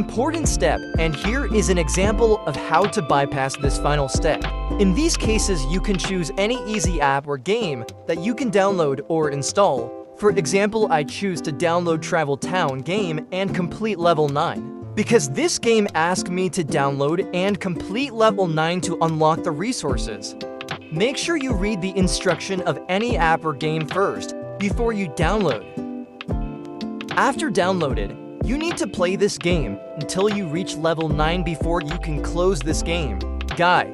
important step, and here is an example of how to bypass this final step. In these cases, you can choose any easy app or game that you can download or install. For example, I choose to download Travel Town game and complete level 9. Because this game asks me to download and complete level 9 to unlock the resources. Make sure you read the instruction of any app or game first before you download. After downloaded, you need to play this game until you reach level 9 before you can close this game. Guy,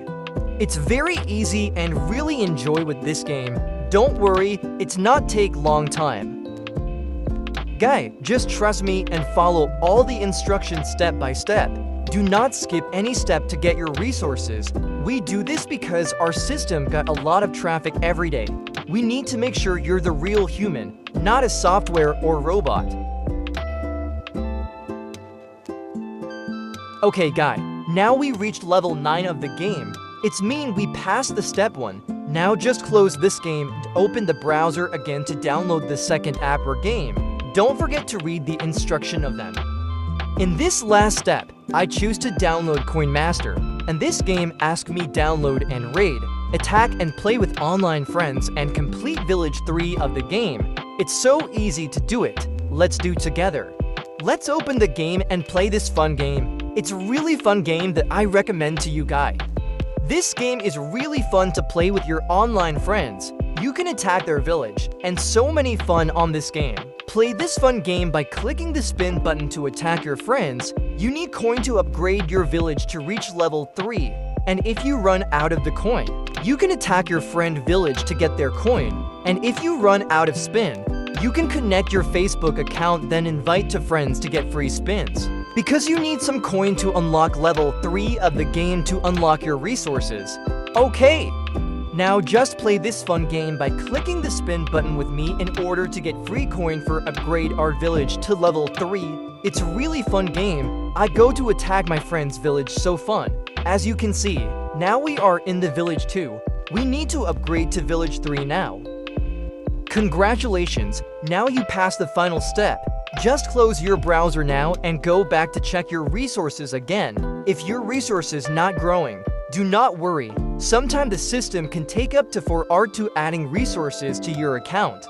it's very easy and really enjoy with this game. Don't worry, it's not take long time. Guy, just trust me and follow all the instructions step by step. Do not skip any step to get your resources. We do this because our system got a lot of traffic every day. We need to make sure you're the real human, not a software or robot. Okay, Guy, now we reached level 9 of the game. It's mean we passed the step 1. Now just close this game and open the browser again to download the second app or game. Don't forget to read the instruction of them. In this last step, I choose to download Coin Master, and this game asks me download and raid, attack and play with online friends and complete Village 3 of the game. It's so easy to do it. Let's do together. Let's open the game and play this fun game. It's a really fun game that I recommend to you guys. This game is really fun to play with your online friends. You can attack their village, and so many fun on this game. Play this fun game by clicking the spin button to attack your friends. You need coin to upgrade your village to reach level 3. And if you run out of the coin, you can attack your friend village to get their coin. And if you run out of spin, you can connect your Facebook account then invite to friends to get free spins. Because you need some coin to unlock level 3 of the game to unlock your resources. Okay! Now just play this fun game by clicking the spin button with me in order to get free coin for upgrade our village to level 3. It's a really fun game. I go to attack my friend's village, so fun. As you can see, now we are in the village 2. We need to upgrade to village 3 now. Congratulations, now you passed the final step. Just close your browser now and go back to check your resources again. If your resources not growing, do not worry. Sometimes the system can take up to 4 hours to adding resources to your account.